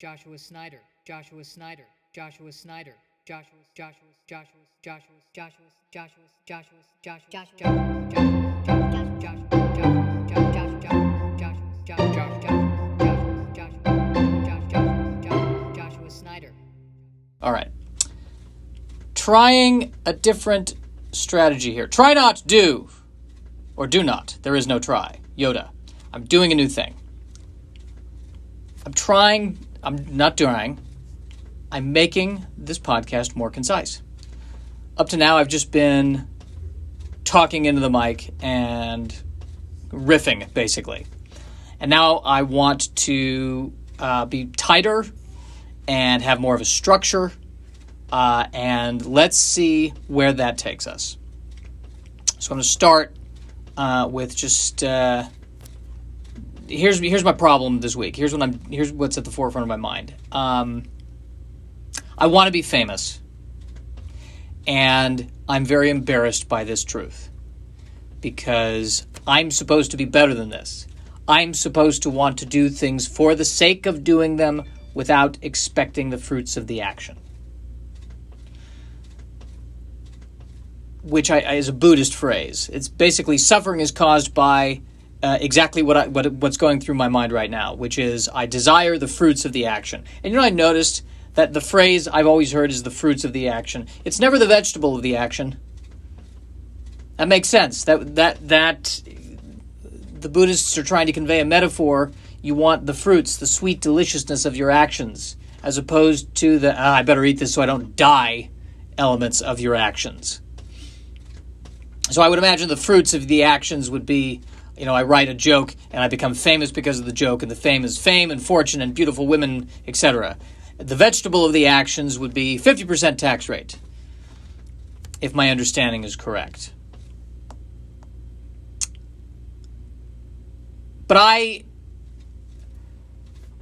Joshua Snyder, Joshua Snyder, Joshua Snyder, Joshua Joshua Joshua Joshua Joshua Joshua Joshua Joshua Joshua Snyder. All right. Trying a different strategy here. Try not, do, or do not. There is no try. Yoda. I'm doing a new thing. I'm not trying. I'm making this podcast more concise. Up to now, I've just been talking into the mic and riffing, basically. And now I want to be tighter and have more of a structure. And let's see where that takes us. So I'm going to start with just... Here's my problem this week. Here's what's at the forefront of my mind. I want to be famous, and I'm very embarrassed by this truth because I'm supposed to be better than this. I'm supposed to want to do things for the sake of doing them without expecting the fruits of the action, which is a Buddhist phrase. It's basically suffering is caused by exactly what's going through my mind right now, which is I desire the fruits of the action. And I noticed that the phrase I've always heard is the fruits of the action. It's never the vegetable of the action. That makes sense. That the Buddhists are trying to convey a metaphor. You want the fruits, the sweet deliciousness of your actions, as opposed to the I better eat this so I don't die elements of your actions. So I would imagine the fruits of the actions would be, I write a joke and I become famous because of the joke, and the fame is fame and fortune and beautiful women, etc. The vegetable of the actions would be 50% tax rate, if my understanding is correct. But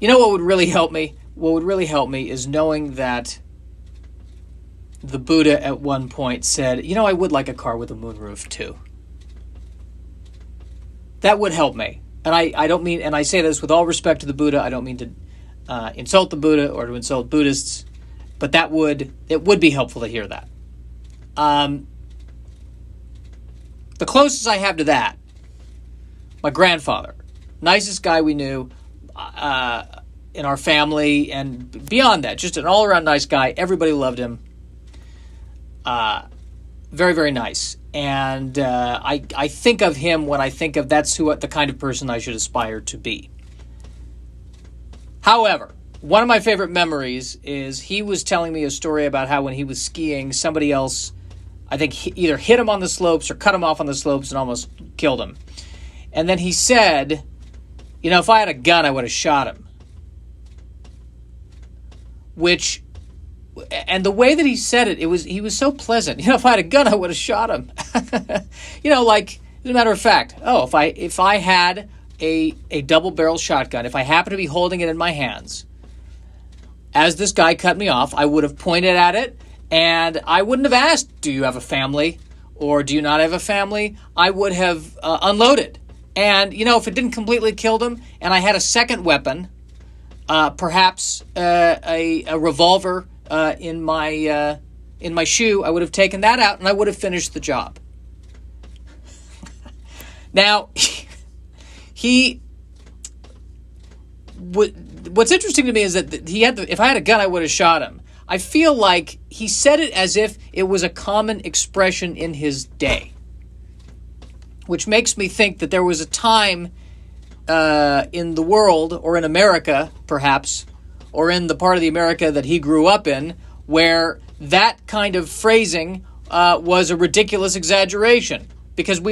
what would really help me? What would really help me is knowing that the Buddha at one point said, I would like a car with a moonroof too. That would help me. And I don't mean, and I say this with all respect to the Buddha, I don't mean to insult the Buddha or to insult Buddhists, but it would be helpful to hear that. The closest I have to that, my grandfather, nicest guy we knew in our family, and beyond that, just an all-around nice guy. Everybody loved him. Very, very nice. And I think of him when I think of that's the kind of person I should aspire to be. However, one of my favorite memories is he was telling me a story about how when he was skiing, somebody else, I think, either hit him on the slopes or cut him off on the slopes and almost killed him. And then he said, if I had a gun, I would have shot him. And the way that he said it, he was so pleasant. If I had a gun, I would have shot him. Like, as a matter of fact, if I had a double-barrel shotgun, if I happened to be holding it in my hands, as this guy cut me off, I would have pointed at it, and I wouldn't have asked, do you have a family, or do you not have a family? I would have unloaded. And, if it didn't completely kill him, and I had a second weapon, perhaps a revolver in my shoe, I would have taken that out and I would have finished the job. Now, what's interesting to me is that if I had a gun, I would have shot him. I feel like he said it as if it was a common expression in his day, which makes me think that there was a time in the world, or in America, perhaps, or in the part of the America that he grew up in, where that kind of phrasing was a ridiculous exaggeration. Because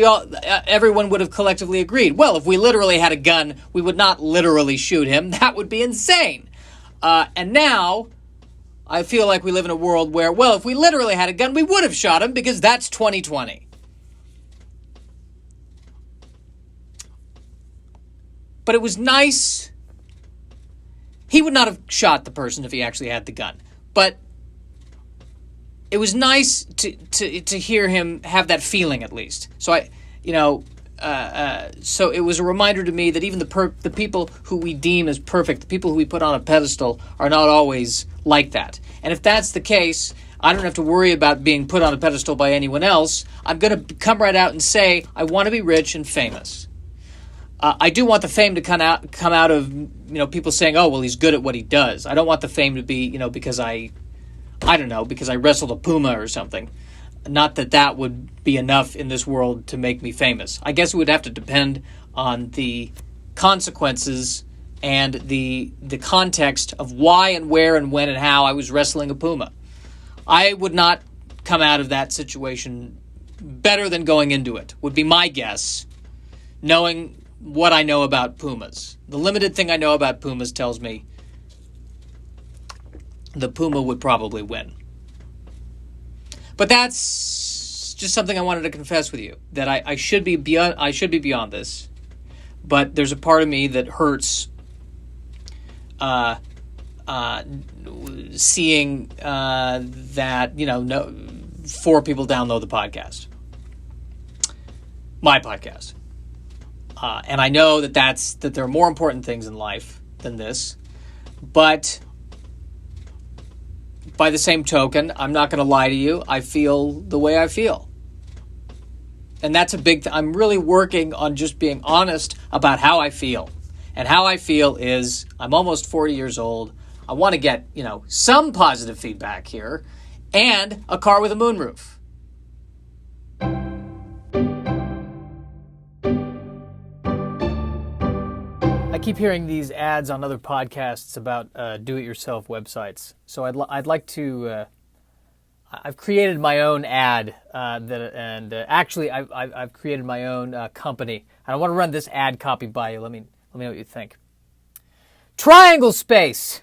everyone would have collectively agreed, well, if we literally had a gun, we would not literally shoot him. That would be insane. And now, I feel like we live in a world where, well, if we literally had a gun, we would have shot him because that's 2020. But it was nice. He would not have shot the person if he actually had the gun. But it was nice to hear him have that feeling, at least. So so it was a reminder to me that even the people who we deem as perfect, the people who we put on a pedestal, are not always like that. And if that's the case, I don't have to worry about being put on a pedestal by anyone else. I'm going to come right out and say, I want to be rich and famous. I do want the fame to come out of, people saying, oh, well, he's good at what he does. I don't want the fame to be, because I wrestled a puma or something. Not that would be enough in this world to make me famous. I guess it would have to depend on the consequences and the context of why and where and when and how I was wrestling a puma. I would not come out of that situation better than going into it, would be my guess, knowing what I know about pumas. The limited thing I know about pumas tells me the puma would probably win. But that's just something I wanted to confess with you, that I should be beyond this. But there's a part of me that hurts seeing that 4 people download the podcast, my podcast. And I know that there are more important things in life than this, but by the same token, I'm not going to lie to you. I feel the way I feel. And that's a big thing. I'm really working on just being honest about how I feel. And how I feel is I'm almost 40 years old. I want to get, some positive feedback here and a car with a moonroof. I keep hearing these ads on other podcasts about do-it-yourself websites. So I'd like to. I've created my own ad actually I've created my own company. And I want to run this ad copy by you. Let me know what you think. Triangle Space.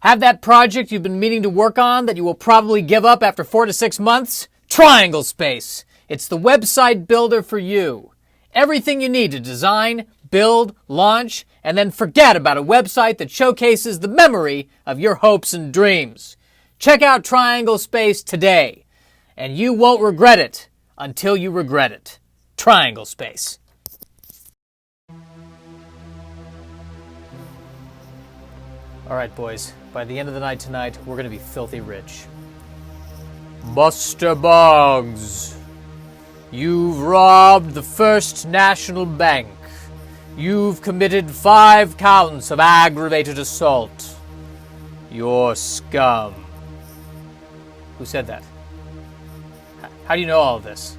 Have that project you've been meaning to work on that you will probably give up after 4 to 6 months? Triangle Space. It's the website builder for you. Everything you need to design, build, launch, and then forget about a website that showcases the memory of your hopes and dreams. Check out Triangle Space today, and you won't regret it until you regret it. Triangle Space. All right, boys. By the end of the night tonight, we're going to be filthy rich. Buster Boggs, you've robbed the First National Bank. You've committed 5 counts of aggravated assault. You're scum. Who said that? How do you know all of this?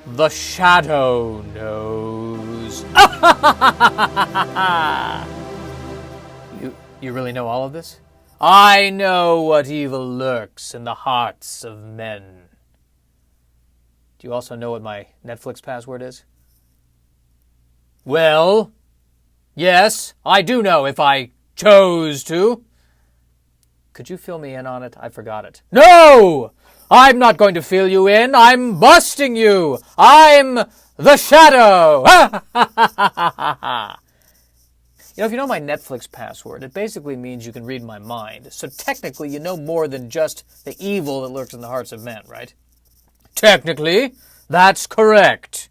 The Shadow knows. You really know all of this? I know what evil lurks in the hearts of men. Do you also know what my Netflix password is? Well, yes, I do know if I chose to. Could you fill me in on it? I forgot it. No! I'm not going to fill you in. I'm busting you. I'm the Shadow. If you know my Netflix password, it basically means you can read my mind. So technically, you know more than just the evil that lurks in the hearts of men, right? Technically, that's correct.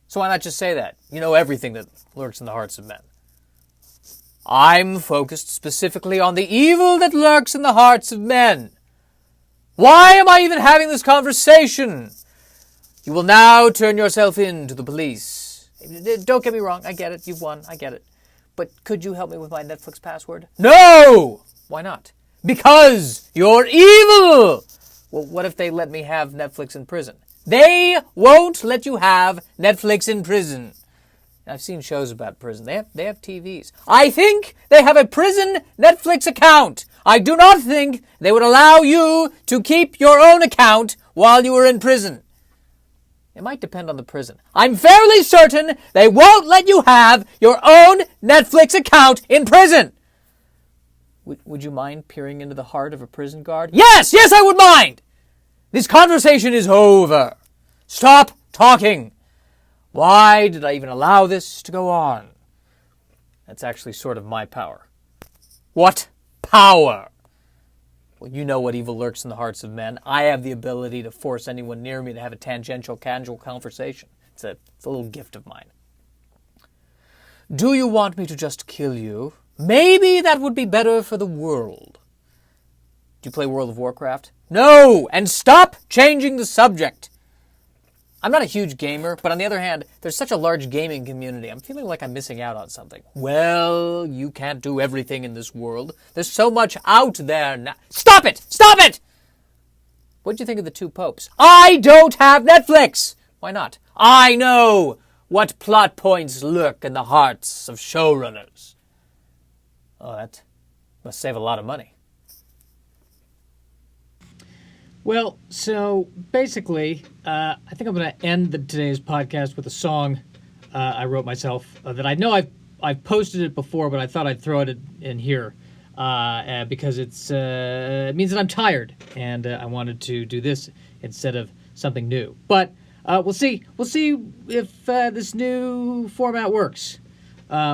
So why not just say that? You know everything that lurks in the hearts of men. I'm focused specifically on the evil that lurks in the hearts of men. Why am I even having this conversation? You will now turn yourself in to the police. Don't get me wrong, I get it, you've won, I get it. But could you help me with my Netflix password? No! Why not? Because you're evil! Well, what if they let me have Netflix in prison? They won't let you have Netflix in prison. I've seen shows about prison. They have TVs. I think they have a prison Netflix account. I do not think they would allow you to keep your own account while you were in prison. It might depend on the prison. I'm fairly certain they won't let you have your own Netflix account in prison. Would you mind peering into the heart of a prison guard? Yes, I would mind. This conversation is over. Stop talking. Why did I even allow this to go on? That's actually sort of my power. What power? Well, you know what evil lurks in the hearts of men. I have the ability to force anyone near me to have a tangential, casual conversation. It's a little gift of mine. Do you want me to just kill you? Maybe that would be better for the world. Do you play World of Warcraft? No! And stop changing the subject! I'm not a huge gamer, but on the other hand, there's such a large gaming community. I'm feeling like I'm missing out on something. Well, you can't do everything in this world. There's so much out there now. Stop it! Stop it! What'd you think of the two popes? I don't have Netflix! Why not? I know what plot points lurk in the hearts of showrunners. Oh, that must save a lot of money. Well, so basically, I think I'm going to end today's podcast with a song I wrote myself that I know I've posted it before, but I thought I'd throw it in here because it means that I'm tired, and I wanted to do this instead of something new. But we'll see. We'll see if this new format works,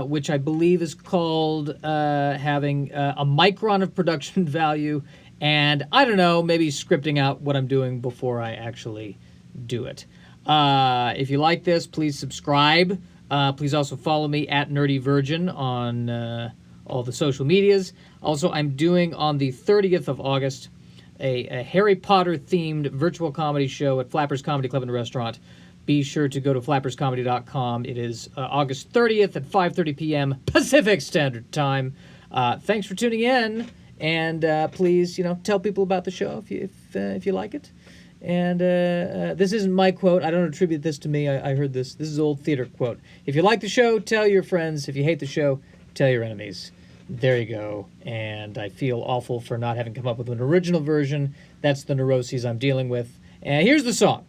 which I believe is called having a micron of production value. And I don't know, maybe scripting out what I'm doing before I actually do it. If you like this, please subscribe. Please also follow me at Nerdy Virgin on all the social medias. Also, I'm doing on the 30th of August a Harry Potter themed virtual comedy show at Flappers Comedy Club and Restaurant. Be sure to go to flapperscomedy.com. It is August 30th at 5:30 p.m. Pacific Standard Time. Thanks for tuning in. And please, tell people about the show if you like it. And this isn't my quote. I don't attribute this to me. I heard this. This is an old theater quote. If you like the show, tell your friends. If you hate the show, tell your enemies. There you go. And I feel awful for not having come up with an original version. That's the neuroses I'm dealing with. And here's the song.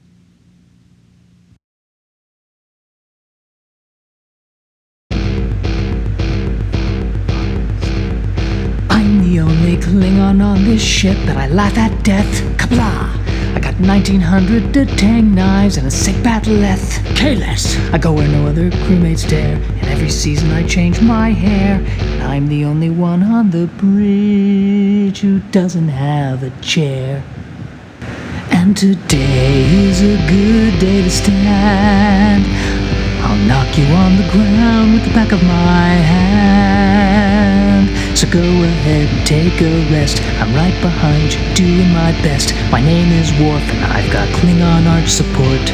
The only Klingon on this ship that I laugh at death. Kapla! I got 1900 Tang knives and a sick bat'leth. Kalis! I go where no other crewmates dare, and every season I change my hair. And I'm the only one on the bridge who doesn't have a chair. And today is a good day to stand. I'll knock you on the ground with the back of my hand. So go ahead and take a rest. I'm right behind you, doing my best. My name is Worf, and I've got Klingon arch support.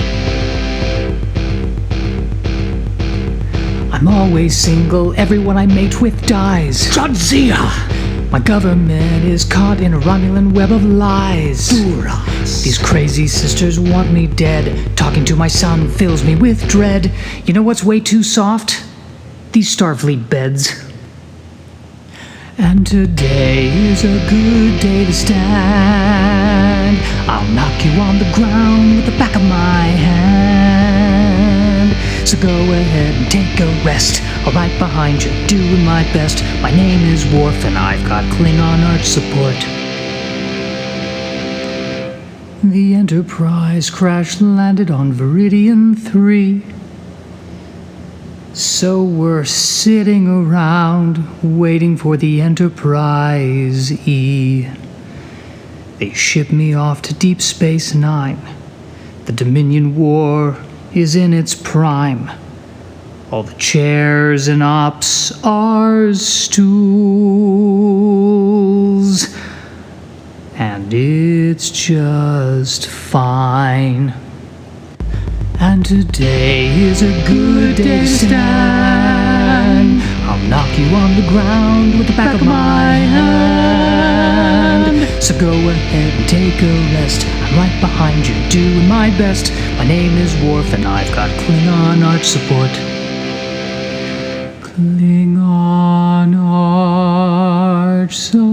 I'm always single, everyone I mate with dies. Jadzia! My government is caught in a Romulan web of lies. Duras. These crazy sisters want me dead. Talking to my son fills me with dread. You know what's way too soft? These Starfleet beds. And today is a good day to stand. I'll knock you on the ground with the back of my hand. So go ahead and take a rest. I'm right behind you, doing my best. My name is Worf, and I've got Klingon arch support. The Enterprise crash-landed on Viridian 3. So we're sitting around waiting for the Enterprise E. They ship me off to Deep Space Nine. The Dominion War is in its prime. All the chairs and ops are stools. And it's just fine. And today is a good day to stand. I'll knock you on the ground with the back of my hand. So go ahead and take a rest. I'm right behind you, doing my best. My name is Worf, and I've got Klingon arch support. Klingon arch support.